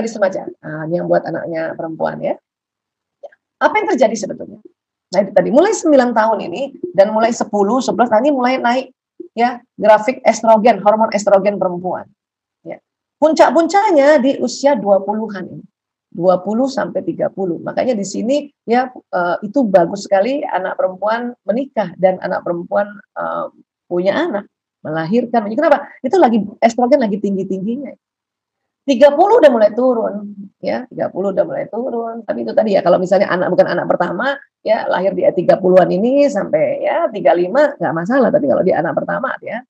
gadis remaja. Nah, ini yang buat anaknya perempuan ya. Apa yang terjadi sebetulnya? Nah itu tadi, mulai 9 tahun ini, dan mulai 10, 11, nah ini mulai naik ya grafik estrogen, hormon estrogen perempuan. Ya. Puncak-puncaknya di usia 20-an ini. 20 sampai 30. Makanya di sini ya itu bagus sekali anak perempuan menikah dan anak perempuan punya anak, melahirkan. Kenapa? Itu lagi estrogen lagi tinggi-tingginya. 30 udah mulai turun, ya 30 udah mulai turun. Tapi itu tadi ya, kalau misalnya anak bukan anak pertama, ya lahir di 30-an ini sampai ya 35 nggak masalah. Tapi kalau dia anak pertama, ya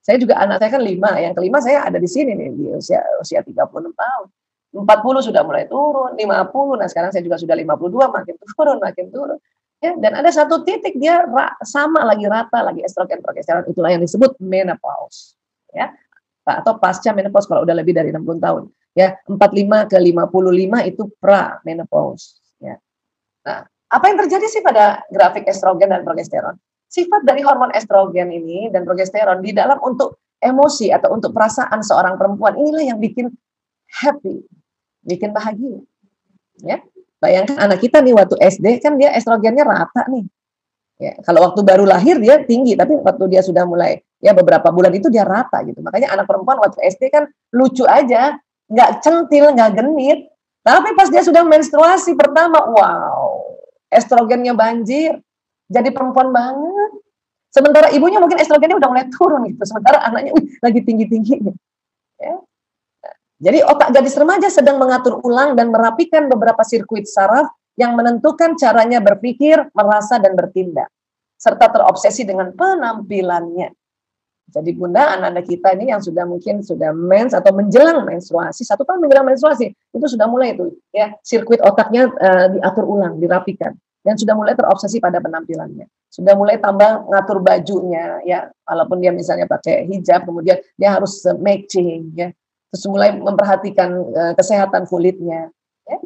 saya juga anak saya kan 5, yang kelima saya ada di sini nih di usia 36 tahun. 40 sudah mulai turun, 50, nah sekarang saya juga sudah 52, makin turun. Ya, dan ada satu titik dia sama lagi rata lagi estrogen progesteron, itulah yang disebut menopause. Ya. Atau pasca menopause kalau udah lebih dari 60 tahun. Ya, 45 ke 55 itu pra-menopause. Ya. Nah, apa yang terjadi sih pada grafik estrogen dan progesteron? Sifat dari hormon estrogen ini dan progesteron di dalam untuk emosi atau untuk perasaan seorang perempuan, inilah yang bikin happy, bikin bahagia. Ya. Bayangkan anak kita nih waktu SD kan dia estrogennya rata nih. Ya, kalau waktu baru lahir dia tinggi, tapi waktu dia sudah mulai ya beberapa bulan itu dia rata gitu. Makanya anak perempuan waktu SD kan lucu aja, nggak centil, nggak genit. Tapi pas dia sudah menstruasi pertama, wow, estrogennya banjir, jadi perempuan banget. Sementara ibunya mungkin estrogennya udah mulai turun gitu, sementara anaknya lagi tinggi-tingginya. Ya. Jadi otak gadis remaja sedang mengatur ulang dan merapikan beberapa sirkuit saraf yang menentukan caranya berpikir, merasa, dan bertindak, serta terobsesi dengan penampilannya. Jadi bunda, anak-anak kita ini yang sudah mungkin sudah mens atau menjelang menstruasi, 1 tahun menjelang menstruasi, itu sudah mulai itu ya sirkuit otaknya diatur ulang, dirapikan, dan sudah mulai terobsesi pada penampilannya. Sudah mulai tambah ngatur bajunya, ya walaupun dia misalnya pakai hijab, kemudian dia harus matching, ya. Terus mulai memperhatikan kesehatan kulitnya. Ya.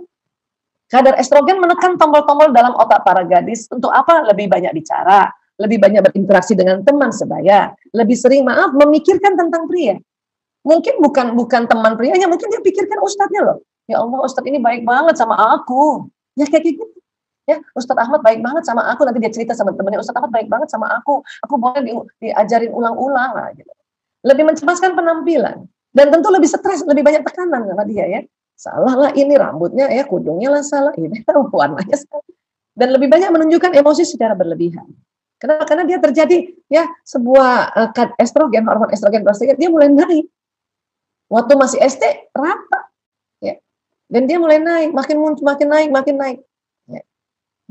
Kadar estrogen menekan tombol-tombol dalam otak para gadis untuk apa? Lebih banyak bicara, lebih banyak berinteraksi dengan teman sebaya, lebih sering memikirkan tentang pria. Mungkin bukan teman prianya, mungkin dia pikirkan ustadznya loh. Ya Allah, ustadz ini baik banget sama aku. Ya kayak gitu. Ya, Ustadz Ahmad baik banget sama aku. Nanti dia cerita sama temannya, Ustadz Ahmad baik banget sama aku. Aku boleh diajarin ulang-ulang lah. Gitu. Lebih mencemaskan penampilan. Dan tentu lebih stres, lebih banyak tekanan sama dia ya. Salah lah ini rambutnya ya, kudungnya lah salah, ini warnanya salah. Dan lebih banyak menunjukkan emosi secara berlebihan. Kenapa? Karena dia terjadi ya sebuah estrogen, hormon estrogen progesteron dia mulai naik. Waktu masih SD rata, ya. Dan dia mulai naik, makin naik. Ya.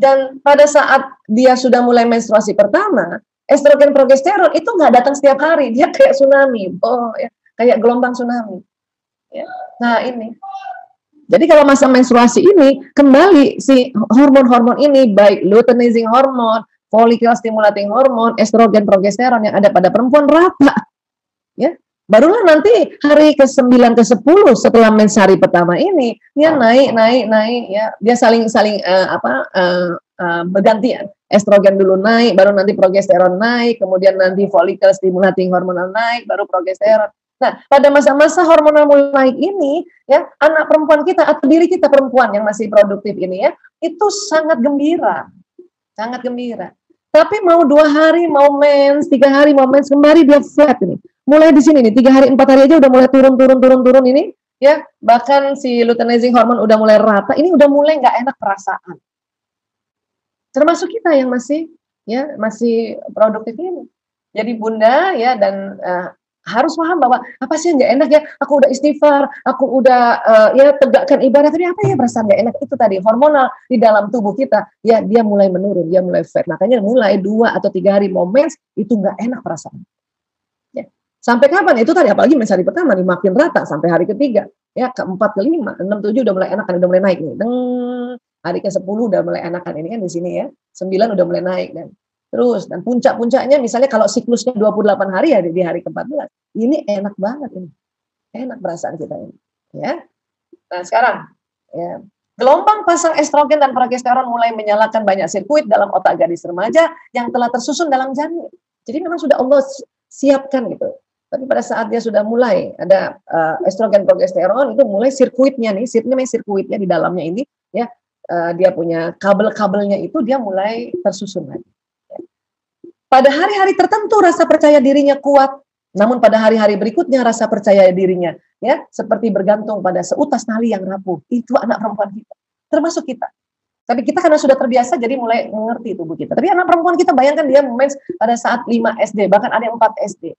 Dan pada saat dia sudah mulai menstruasi pertama, estrogen progesteron itu nggak datang setiap hari, dia kayak tsunami, ya, kayak gelombang tsunami. Ya. Nah ini. Jadi kalau masa menstruasi ini kembali si hormon-hormon ini baik luteinizing hormon, follicle stimulating hormon, estrogen, progesteron yang ada pada perempuan rata. Ya. Barulah nanti hari ke-9 ke-10 setelah mens hari pertama ini dia naik ya. Dia saling bergantian. Estrogen dulu naik, baru nanti progesteron naik, kemudian nanti follicle stimulating hormonal naik, baru progesteron. Nah, pada masa-masa hormonal mulai naik ini, ya anak perempuan kita atau diri kita perempuan yang masih produktif ini ya, itu sangat gembira. Tapi mau 2 hari mau mens, 3 hari mau mens, kembali dia flat ini. Mulai di sini nih, 3 hari 4 hari aja udah mulai turun ini, ya bahkan si luteinizing hormon udah mulai rata, ini udah mulai nggak enak perasaan. Termasuk kita yang masih produktif ini. Jadi bunda ya dan harus paham bahwa apa sih yang nggak enak ya, aku udah istighfar, aku udah ya tegakkan ibadah, tapi apa ya perasaan nggak enak itu tadi hormonal di dalam tubuh kita ya dia mulai menurun, dia mulai flat. Makanya mulai 2 atau 3 hari mau mens itu nggak enak perasaan. Ya. Sampai kapan? Itu tadi apalagi mens hari pertama nih makin rata sampai hari ketiga, ya ke-4, ke-5, 6, 7 udah mulai enakan, udah mulai naik nih. Hari ke-10 udah mulai enakan ini kan di sini ya. 9 udah mulai naik dan terus, dan puncak-puncaknya misalnya kalau siklusnya 28 hari ya di hari ke-14. Ini enak banget ini. Enak perasaan kita ini. Ya. Nah, sekarang ya, gelombang pasang estrogen dan progesteron mulai menyalakan banyak sirkuit dalam otak gadis remaja yang telah tersusun dalam janin. Jadi memang sudah Allah siapkan gitu. Tapi pada saat dia sudah mulai ada estrogen progesteron, itu mulai sirkuitnya nih, sirkuitnya di dalamnya ini, ya, dia punya kabel-kabelnya itu dia mulai tersusun lagi. Ya. Pada hari-hari tertentu rasa percaya dirinya kuat, namun pada hari-hari berikutnya rasa percaya dirinya, ya, seperti bergantung pada seutas tali yang rapuh. Itu anak perempuan kita, termasuk kita. Tapi kita karena sudah terbiasa jadi mulai mengerti tubuh kita. Tapi anak perempuan kita bayangkan dia mens pada saat 5 SD, bahkan ada yang 4 SD.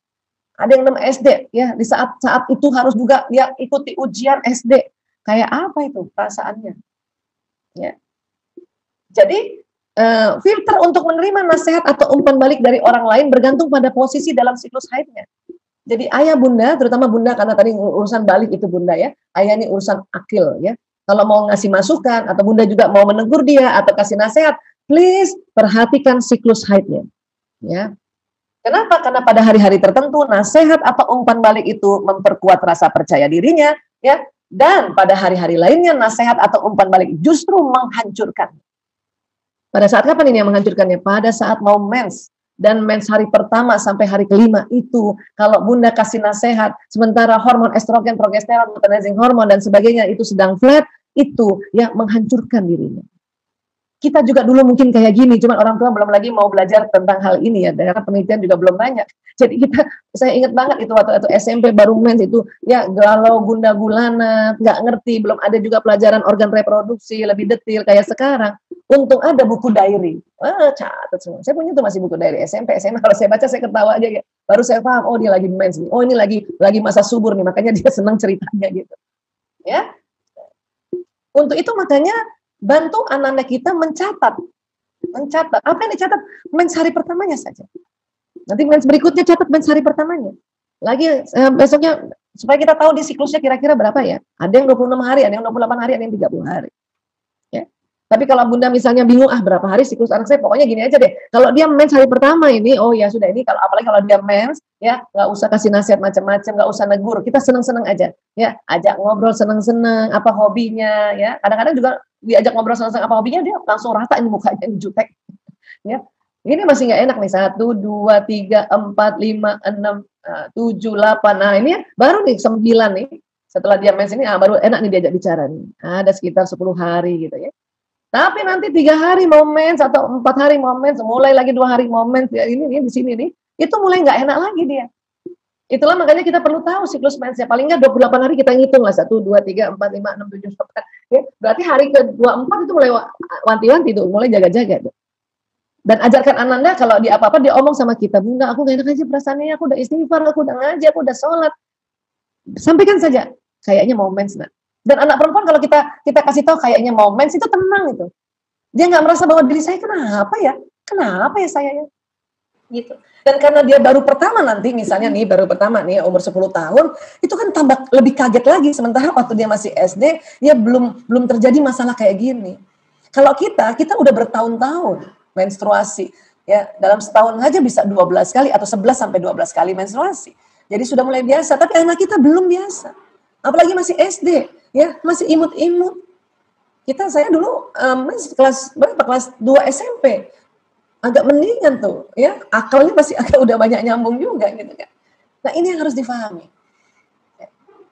Ada yang 6 SD, ya, di saat itu harus juga dia ikuti ujian SD. Kayak apa itu perasaannya? Ya. Jadi filter untuk menerima nasihat atau umpan balik dari orang lain bergantung pada posisi dalam siklus haidnya. Jadi ayah bunda, terutama bunda karena tadi urusan balik itu bunda ya, ayah ini urusan akil ya. Kalau mau ngasih masukan atau bunda juga mau menegur dia atau kasih nasihat, please perhatikan siklus haidnya. Ya. Kenapa? Karena pada hari-hari tertentu nasihat atau umpan balik itu memperkuat rasa percaya dirinya, ya. Dan pada hari-hari lainnya nasihat atau umpan balik justru menghancurkan. Pada saat kapan ini yang menghancurkannya? Pada saat mau mens dan mens hari pertama sampai hari kelima itu kalau bunda kasih nasihat, sementara hormon estrogen, progesteron, luteinizing hormon dan sebagainya itu sedang flat, itu yang menghancurkan dirinya. Kita juga dulu mungkin kayak gini, cuma orang tua belum lagi mau belajar tentang hal ini ya, karena penelitian juga belum banyak. Jadi saya ingat banget itu waktu SMP baru mens itu, ya galau, gundah gulana, nggak ngerti, belum ada juga pelajaran organ reproduksi lebih detail kayak sekarang. Untung ada buku diary, catat semua. Saya punya tuh masih buku diary SMP, SMA. Kalau saya baca saya ketawa aja, ya. Baru saya paham, oh dia lagi mens nih, oh ini lagi masa subur nih, makanya dia senang ceritanya gitu. Ya, untuk itu makanya bantu anak-anak kita mencatat. Apa yang dicatat? Mens hari pertamanya saja. Nanti mens berikutnya catat mens hari pertamanya. Lagi besoknya supaya kita tahu di siklusnya kira-kira berapa ya. Ada yang 26 hari, ada yang 28 hari, ada yang 30 hari. Ya. Tapi kalau bunda misalnya bingung, berapa hari siklus anak saya, pokoknya gini aja deh. Kalau dia mens hari pertama ini, oh ya sudah ini, kalau apalagi kalau dia mens, ya nggak usah kasih nasihat macam-macam, nggak usah negur, kita seneng-seneng aja, ya ajak ngobrol seneng-seneng, apa hobinya, ya kadang-kadang juga diajak ngobrol seneng-seneng apa hobinya dia langsung rata ini mukanya jutek, ya ini masih nggak enak nih 1, 2, 3, 4, 5, 6, 7, 8, nah ini ya, baru nih 9 nih setelah dia mens ini, baru enak nih diajak bicara nih, ada sekitar 10 hari gitu ya. Tapi nanti 3 hari mau mens atau 4 hari mau mens, mulai lagi 2 hari mau mens, ya ini nih di sini nih, itu mulai nggak enak lagi dia. Itulah makanya kita perlu tahu siklus mensnya. Paling nggak 28 hari kita ngitung lah 1, 2, 3, 4, 5, 6, 7, 8. Ya, berarti hari ke-24 itu mulai wanti-wanti tuh, mulai jaga-jaga tuh. Dan ajarkan Ananda kalau dia apa-apa dia omong sama kita, bunda aku gak enak aja perasaannya, aku udah istighfar, aku udah ngaji, aku udah sholat. Sampaikan saja, kayaknya mau mens nak. Dan anak perempuan kalau kita kasih tahu kayaknya mau mens itu tenang itu. Dia nggak merasa bahwa diri saya kenapa ya saya ya, gitu. Dan karena dia baru pertama nanti misalnya nih baru pertama nih umur 10 tahun itu kan tambah lebih kaget lagi, sementara waktu dia masih SD dia belum terjadi masalah kayak gini. Kalau kita udah bertahun-tahun menstruasi ya, dalam setahun aja bisa 12 kali atau 11 sampai 12 kali menstruasi. Jadi sudah mulai biasa, tapi anak kita belum biasa. Apalagi masih SD, ya masih imut-imut. Saya dulu kelas 2 SMP, agak mendingan tuh, ya akalnya masih agak udah banyak nyambung juga gitu kan. Nah ini yang harus difahami.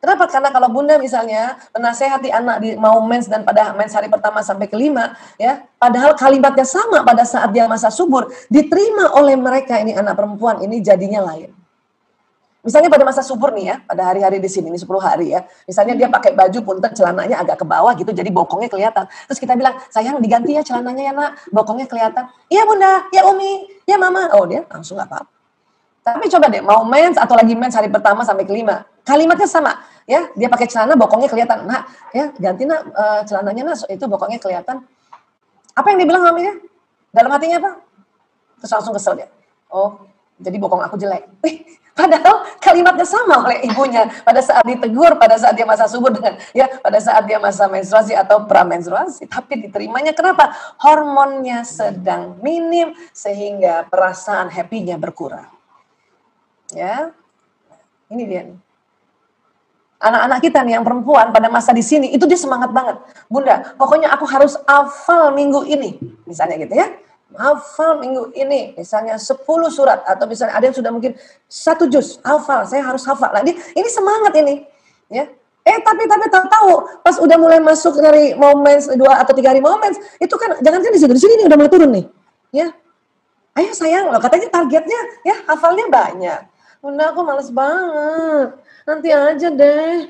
Kenapa? Karena kalau bunda misalnya menasehati anak mau mens dan pada mens hari pertama sampai kelima, ya padahal kalimatnya sama pada saat dia masa subur, diterima oleh mereka ini anak perempuan ini jadinya lain. Misalnya pada masa subur nih ya, pada hari-hari di sini, ini 10 hari ya. Misalnya dia pakai baju punten, celananya agak ke bawah gitu, jadi bokongnya kelihatan. Terus kita bilang, sayang diganti ya celananya ya nak, bokongnya kelihatan. Iya bunda, ya umi, ya mama. Oh dia langsung gak apa-apa. Tapi coba deh, mau mens atau lagi mens hari pertama sampai kelima. Kalimatnya sama, ya. Dia pakai celana, bokongnya kelihatan. Nah, ya ganti nak celananya nak, itu bokongnya kelihatan. Apa yang dibilang maminya? Dalam hatinya apa? Terus langsung kesel dia. Oh, jadi bokong aku jelek. Padahal kalimatnya sama oleh ibunya pada saat ditegur, pada saat dia masa subur dengan ya pada saat dia masa menstruasi atau pramenstruasi, tapi diterimanya kenapa? Hormonnya sedang minim sehingga perasaan happy-nya berkurang. Ya. Ini dia nih. Anak-anak kita nih yang perempuan pada masa di sini itu dia semangat banget. Bunda, pokoknya aku harus hafal minggu ini. Misalnya gitu ya. hafal minggu ini misalnya 10 surat atau misalnya ada yang sudah mungkin 1 juz hafal, saya harus hafal. Nah, ini semangat ini, ya. Tapi tahu pas udah mulai masuk dari momen 2 atau 3 hari momen, itu kan jangan di sini nih udah mulai turun nih. Ya. Ayo sayang, loh katanya targetnya ya hafalnya banyak. Bunda aku males banget. Nanti aja deh.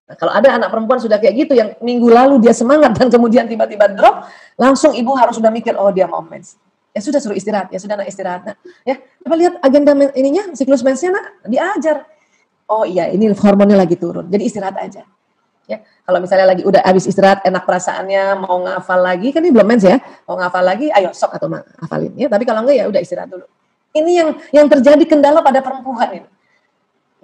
Nah, kalau ada anak perempuan sudah kayak gitu yang minggu lalu dia semangat dan kemudian tiba-tiba drop, langsung ibu harus sudah mikir, oh dia mau mens. Ya sudah suruh istirahat, ya sudah nak istirahat. Nah, ya, coba lihat agenda ininya, siklus mensnya nak, diajar. Oh iya, ini hormonnya lagi turun, jadi istirahat aja. Ya, kalau misalnya lagi udah habis istirahat, enak perasaannya, mau ngafal lagi, kan ini belum mens ya, mau ngafal lagi, ayo sok atau hafalin. Ya, tapi kalau enggak ya udah istirahat dulu. Ini yang terjadi kendala pada perempuan ini.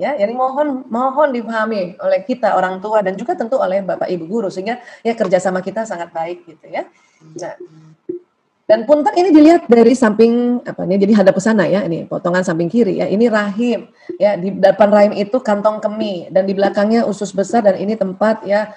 Ya, jadi mohon dipahami oleh kita orang tua dan juga tentu oleh Bapak Ibu guru sehingga ya kerjasama kita sangat baik gitu ya. Nah, dan punten ini dilihat dari samping apa nih? Jadi hadap ke sana ya, ini potongan samping kiri ya. Ini rahim ya, di depan rahim itu kantong kemih dan di belakangnya usus besar dan ini tempat ya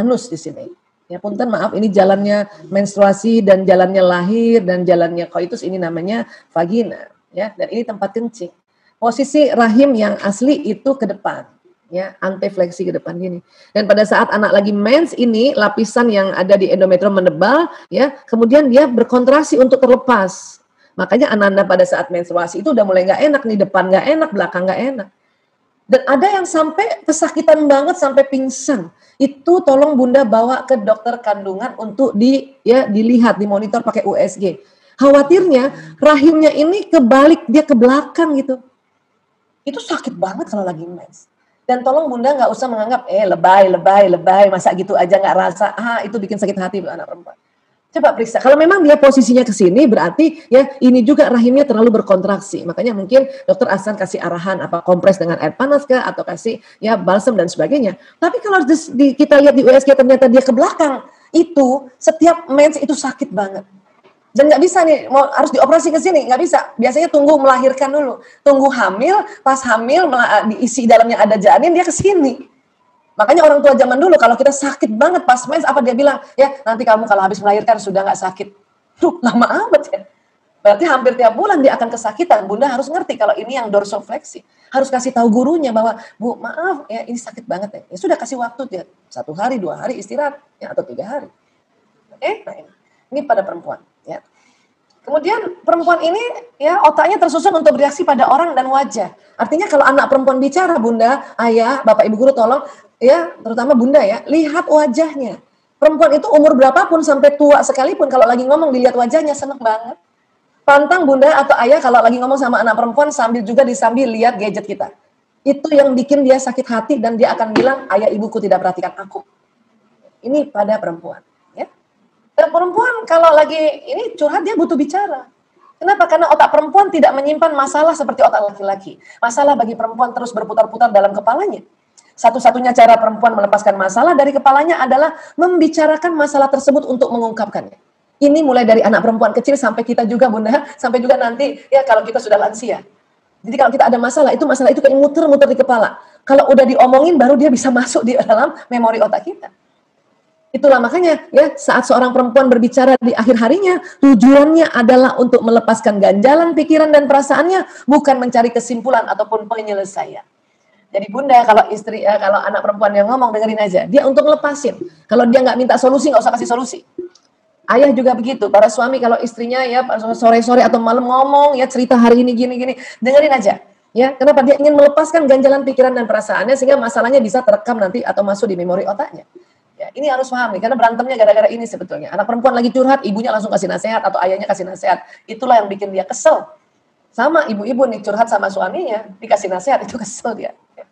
anus di sini. Ya punten maaf, ini jalannya menstruasi dan jalannya lahir dan jalannya koitus ini namanya vagina ya, dan ini tempat kencing. Posisi rahim yang asli itu ke depan, ya, antefleksi ke depan gini. Dan pada saat anak lagi mens ini, lapisan yang ada di endometrium menebal, ya, kemudian dia berkontraksi untuk terlepas. Makanya Ananda pada saat menstruasi itu udah mulai nggak enak nih, depan nggak enak, belakang nggak enak. Dan ada yang sampai kesakitan banget sampai pingsan. Itu tolong Bunda bawa ke dokter kandungan untuk dilihat, dimonitor pakai USG. Khawatirnya rahimnya ini kebalik, dia ke belakang gitu. Itu sakit banget kalau lagi mens. Dan tolong Bunda nggak usah menganggap, lebay, masa gitu aja nggak rasa, itu bikin sakit hati anak perempuan. Coba periksa, kalau memang dia posisinya ke sini, berarti ya ini juga rahimnya terlalu berkontraksi. Makanya mungkin dokter Ahsan kasih arahan, apa kompres dengan air panas kah, atau kasih ya balsam dan sebagainya. Tapi kalau kita lihat di USG ternyata dia ke belakang, itu setiap mens itu sakit banget. Dan nggak bisa nih, harus dioperasi ke sini, nggak bisa. Biasanya tunggu melahirkan dulu, tunggu hamil, pas hamil diisi dalamnya ada janin, dia ke sini. Makanya orang tua zaman dulu kalau kita sakit banget pas mens, apa dia bilang? Ya nanti kamu kalau habis melahirkan sudah nggak sakit. Lama amat ya. Berarti hampir tiap bulan dia akan kesakitan. Bunda harus ngerti kalau ini yang dorsofleksi. Harus kasih tahu gurunya bahwa, Bu maaf ya ini sakit banget ya. Ya sudah kasih waktu dia 1 hari, 2 hari istirahat ya, atau 3 hari. Nah ini pada perempuan. Ya. Kemudian perempuan ini ya otaknya tersusun untuk bereaksi pada orang dan wajah. Artinya kalau anak perempuan bicara, Bunda, Ayah, Bapak Ibu guru tolong ya, terutama Bunda ya, lihat wajahnya. Perempuan itu umur berapapun sampai tua sekalipun kalau lagi ngomong dilihat wajahnya seneng banget. Pantang Bunda atau Ayah kalau lagi ngomong sama anak perempuan sambil lihat gadget kita. Itu yang bikin dia sakit hati dan dia akan bilang, Ayah ibuku tidak perhatikan aku. Ini pada perempuan. Dan perempuan kalau lagi ini curhat dia butuh bicara. Kenapa? Karena otak perempuan tidak menyimpan masalah seperti otak laki-laki. Masalah bagi perempuan terus berputar-putar dalam kepalanya. Satu-satunya cara perempuan melepaskan masalah dari kepalanya adalah membicarakan masalah tersebut untuk mengungkapkannya. Ini mulai dari anak perempuan kecil sampai kita juga Bunda, sampai juga nanti ya kalau kita sudah lansia. Jadi kalau kita ada masalah itu kayak muter-muter di kepala. Kalau udah diomongin baru dia bisa masuk di dalam memori otak kita. Itulah makanya ya saat seorang perempuan berbicara di akhir harinya tujuannya adalah untuk melepaskan ganjalan pikiran dan perasaannya, bukan mencari kesimpulan ataupun penyelesaian. Jadi Bunda kalau kalau anak perempuan yang ngomong dengerin aja, dia untuk ngelepasin. Kalau dia nggak minta solusi nggak usah kasih solusi. Ayah juga begitu, para suami kalau istrinya ya sore-sore atau malam ngomong ya cerita hari ini gini-gini, dengerin aja. Ya, kenapa dia ingin melepaskan ganjalan pikiran dan perasaannya sehingga masalahnya bisa terekam nanti atau masuk di memori otaknya. Ya, ini harus paham nih, karena berantemnya gara-gara ini sebetulnya. Anak perempuan lagi curhat, ibunya langsung kasih nasihat atau ayahnya kasih nasihat. Itulah yang bikin dia kesel. Sama ibu-ibu nih curhat sama suaminya, dikasih nasihat itu kesel dia. Ya.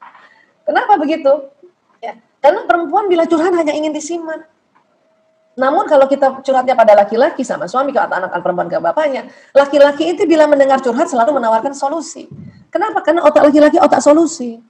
Kenapa begitu? Ya, karena perempuan bila curhat hanya ingin disimak. Namun kalau kita curhatnya pada laki-laki sama suami ke anak-anak perempuan ke bapaknya, laki-laki itu bila mendengar curhat selalu menawarkan solusi. Kenapa? Karena otak laki-laki otak solusi.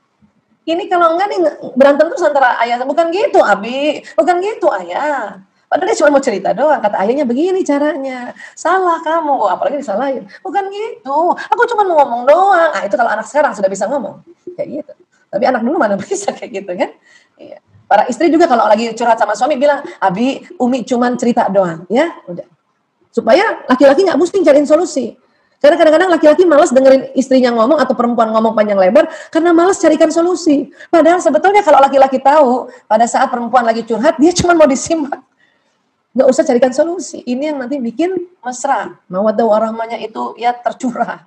Ini kalau enggak nih berantem terus antara ayah, bukan gitu Abi, bukan gitu Ayah. Padahal dia cuma mau cerita doang, kata ayahnya begini caranya. Salah kamu, apalagi disalahin. Bukan gitu, aku cuma mau ngomong doang. Itu kalau anak sekarang sudah bisa ngomong, kayak gitu. Tapi anak dulu mana bisa kayak gitu kan? Iya. Para istri juga kalau lagi curhat sama suami bilang, Abi, Umi cuma cerita doang, ya udah. Supaya laki-laki nggak pusing cariin solusi. Karena kadang-kadang laki-laki malas dengerin istrinya ngomong atau perempuan ngomong panjang lebar karena malas carikan solusi. Padahal sebetulnya kalau laki-laki tahu pada saat perempuan lagi curhat, dia cuma mau disimak. Nggak usah carikan solusi. Ini yang nanti bikin mesra. Mawaddah warahmanya itu ya tercurah.